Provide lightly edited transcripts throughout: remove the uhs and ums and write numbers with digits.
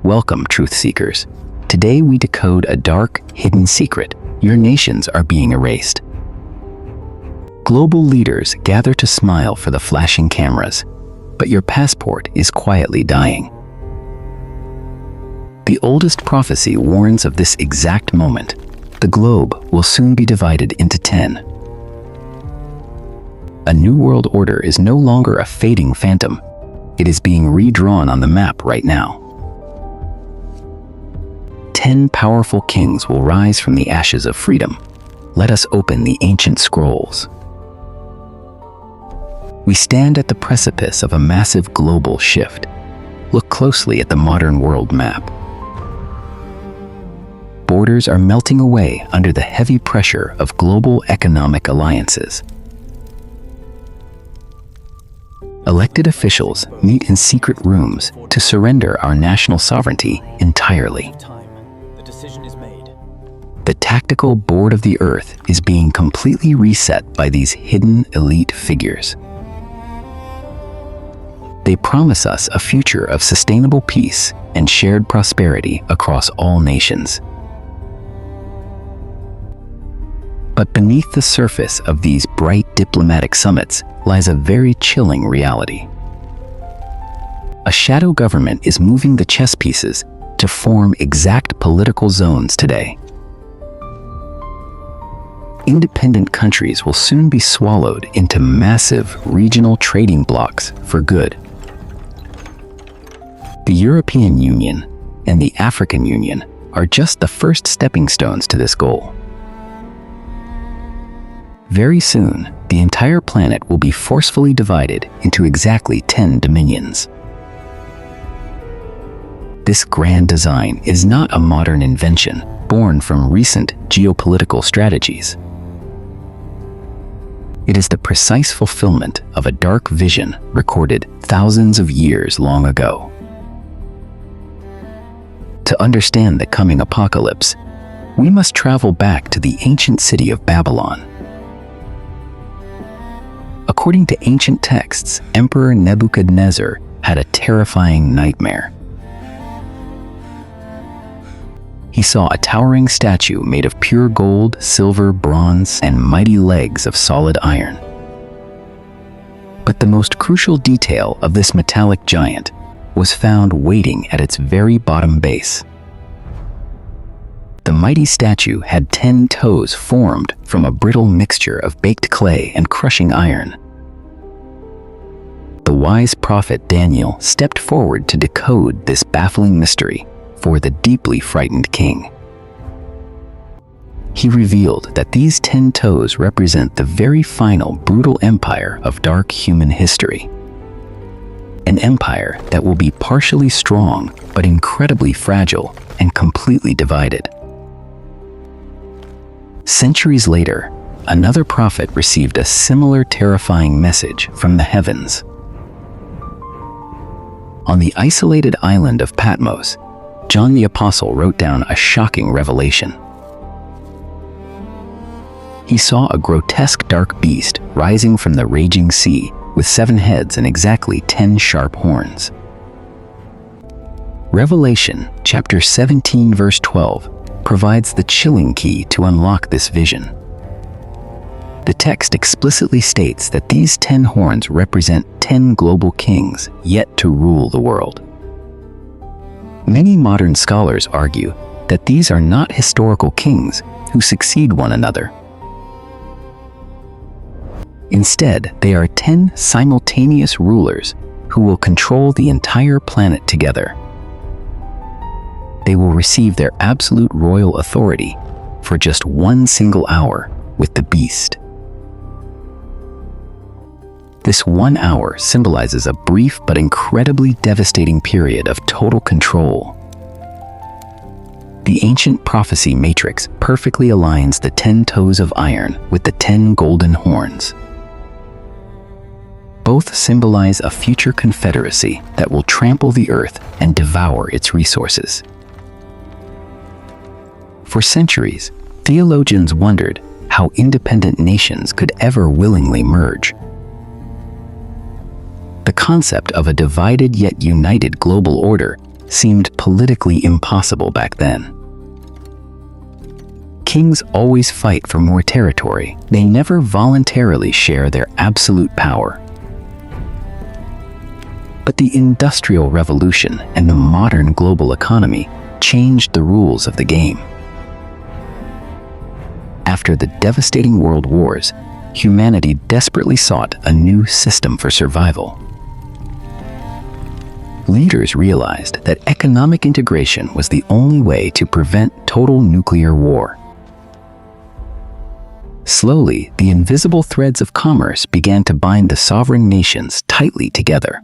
Welcome, truth seekers. Today we decode a dark, hidden secret. Your nations are being erased. Global leaders gather to smile for the flashing cameras, but your passport is quietly dying. The oldest prophecy warns of this exact moment. The globe will soon be divided into 10. A new world order is no longer a fading phantom. It is being redrawn on the map right now. 10 powerful kings will rise from the ashes of freedom. Let us open the ancient scrolls. We stand at the precipice of a massive global shift. Look closely at the modern world map. Borders are melting away under the heavy pressure of global economic alliances. Elected officials meet in secret rooms to surrender our national sovereignty entirely. The tactical board of the earth is being completely reset by these hidden elite figures. They promise us a future of sustainable peace and shared prosperity across all nations. But beneath the surface of these bright diplomatic summits lies a very chilling reality. A shadow government is moving the chess pieces to form exact political zones today. Independent countries will soon be swallowed into massive regional trading blocs for good. The European Union and the African Union are just the first stepping stones to this goal. Very soon, the entire planet will be forcefully divided into exactly 10 dominions. This grand design is not a modern invention born from recent geopolitical strategies. It is the precise fulfillment of a dark vision recorded thousands of years long ago. To understand the coming apocalypse, we must travel back to the ancient city of Babylon. According to ancient texts, Emperor Nebuchadnezzar had a terrifying nightmare. He saw a towering statue made of pure gold, silver, bronze, and mighty legs of solid iron. But the most crucial detail of this metallic giant was found waiting at its very bottom base. The mighty statue had 10 toes formed from a brittle mixture of baked clay and crushing iron. The wise prophet Daniel stepped forward to decode this baffling mystery for the deeply frightened king. He revealed that these 10 toes represent the very final brutal empire of dark human history. An empire that will be partially strong but incredibly fragile and completely divided. Centuries later, another prophet received a similar terrifying message from the heavens. On the isolated island of Patmos, John the Apostle wrote down a shocking revelation. He saw a grotesque dark beast rising from the raging sea with 7 heads and exactly 10 sharp horns. Revelation chapter 17 verse 12 provides the chilling key to unlock this vision. The text explicitly states that these 10 horns represent 10 global kings yet to rule the world. Many modern scholars argue that these are not historical kings who succeed one another. Instead, they are 10 simultaneous rulers who will control the entire planet together. They will receive their absolute royal authority for just 1 single hour with the beast. This 1 hour symbolizes a brief but incredibly devastating period of total control. The ancient prophecy matrix perfectly aligns the 10 toes of iron with the 10 golden horns. Both symbolize a future confederacy that will trample the earth and devour its resources. For centuries, theologians wondered how independent nations could ever willingly merge. The concept of a divided yet united global order seemed politically impossible back then. Kings always fight for more territory. They never voluntarily share their absolute power. But the Industrial Revolution and the modern global economy changed the rules of the game. After the devastating world wars, humanity desperately sought a new system for survival. Leaders realized that economic integration was the only way to prevent total nuclear war. Slowly, the invisible threads of commerce began to bind the sovereign nations tightly together.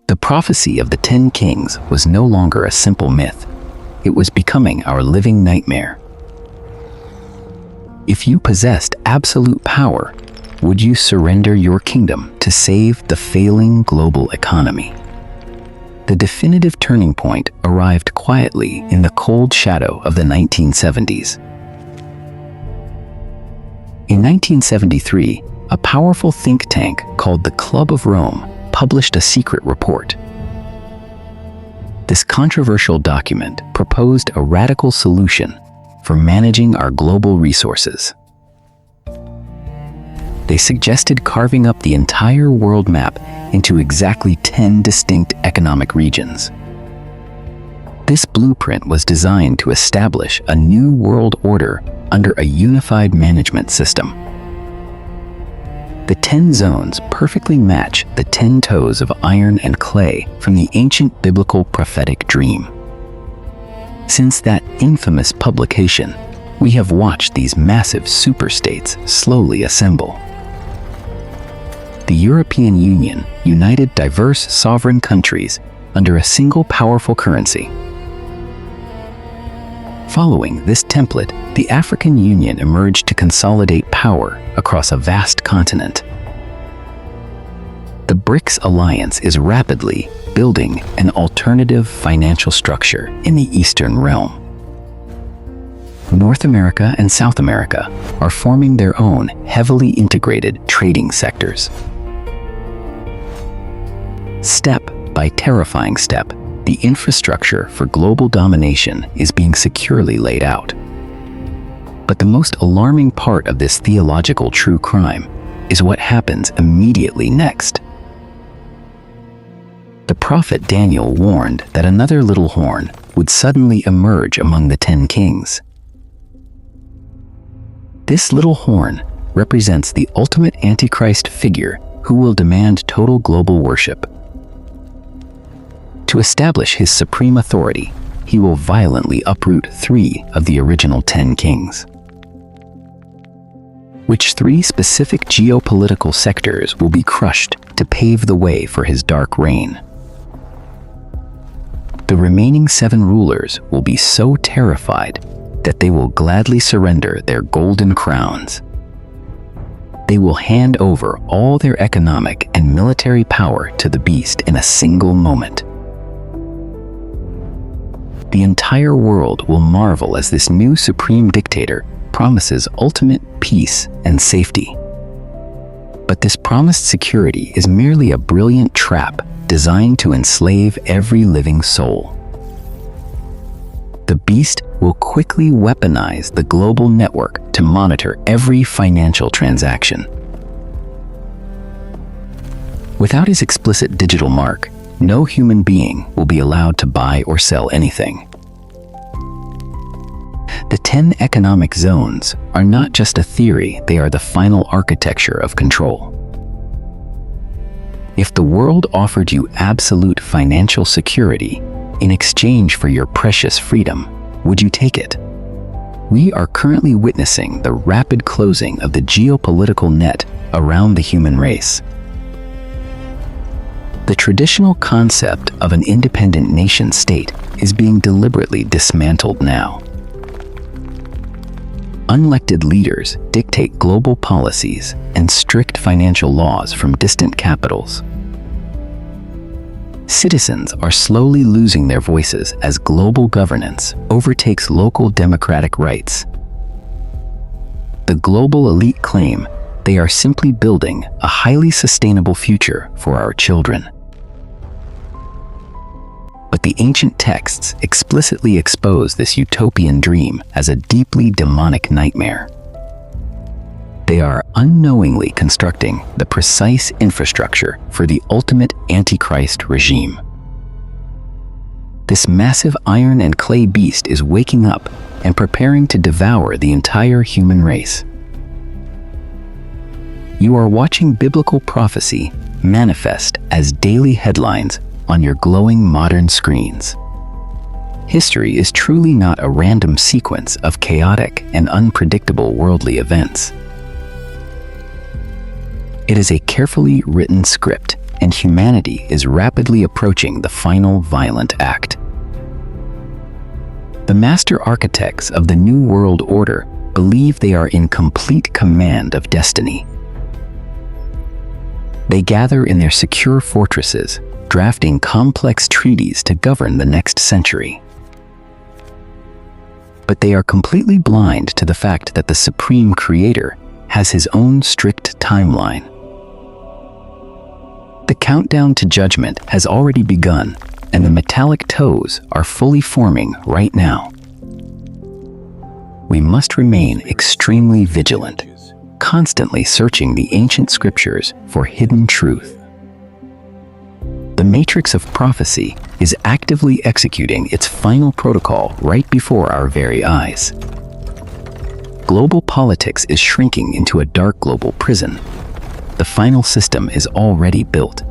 The prophecy of the 10 kings was no longer a simple myth. It was becoming our living nightmare. If you possessed absolute power, would you surrender your kingdom to save the failing global economy? The definitive turning point arrived quietly in the cold shadow of the 1970s. In 1973, a powerful think tank called the Club of Rome published a secret report. This controversial document proposed a radical solution for managing our global resources. They suggested carving up the entire world map into exactly 10 distinct economic regions. This blueprint was designed to establish a new world order under a unified management system. The 10 zones perfectly match the 10 toes of iron and clay from the ancient biblical prophetic dream. Since that infamous publication, we have watched these massive superstates slowly assemble. The European Union united diverse sovereign countries under a single powerful currency. Following this template, the African Union emerged to consolidate power across a vast continent. The BRICS alliance is rapidly building an alternative financial structure in the Eastern realm. North America and South America are forming their own heavily integrated trading sectors. Step by terrifying step, the infrastructure for global domination is being securely laid out. But the most alarming part of this theological true crime is what happens immediately next. The prophet Daniel warned that another little horn would suddenly emerge among the 10 kings. This little horn represents the ultimate Antichrist figure who will demand total global worship. To establish his supreme authority, he will violently uproot 3 of the original 10 kings. Which 3 specific geopolitical sectors will be crushed to pave the way for his dark reign? The remaining 7 rulers will be so terrified that they will gladly surrender their golden crowns. They will hand over all their economic and military power to the beast in a single moment. The entire world will marvel as this new supreme dictator promises ultimate peace and safety. But this promised security is merely a brilliant trap designed to enslave every living soul. The beast will quickly weaponize the global network to monitor every financial transaction. Without his explicit digital mark, no human being will be allowed to buy or sell anything. The 10 economic zones are not just a theory, they are the final architecture of control. If the world offered you absolute financial security in exchange for your precious freedom, would you take it? We are currently witnessing the rapid closing of the geopolitical net around the human race. The traditional concept of an independent nation-state is being deliberately dismantled now. Unelected leaders dictate global policies and strict financial laws from distant capitals. Citizens are slowly losing their voices as global governance overtakes local democratic rights. The global elite claim they are simply building a highly sustainable future for our children. but the ancient texts explicitly expose this utopian dream as a deeply demonic nightmare. They are unknowingly constructing the precise infrastructure for the ultimate Antichrist regime. This massive iron and clay beast is waking up and preparing to devour the entire human race. You are watching biblical prophecy manifest as daily headlines on your glowing modern screens. History is truly not a random sequence of chaotic and unpredictable worldly events. It is a carefully written script, and humanity is rapidly approaching the final violent act. The master architects of the New World Order believe they are in complete command of destiny. They gather in their secure fortresses, drafting complex treaties to govern the next century. But they are completely blind to the fact that the Supreme Creator has his own strict timeline. The countdown to judgment has already begun, and the metallic toes are fully forming right now. We must remain extremely vigilant, constantly searching the ancient scriptures for hidden truth. The matrix of prophecy is actively executing its final protocol right before our very eyes. Global politics is shrinking into a dark global prison. The final system is already built.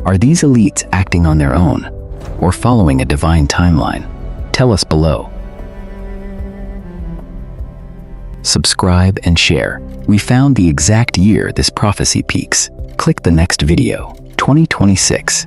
Are these elites acting on their own, or following a divine timeline? Tell us below. Subscribe and share. We found the exact year this prophecy peaks. Click the next video, 2026.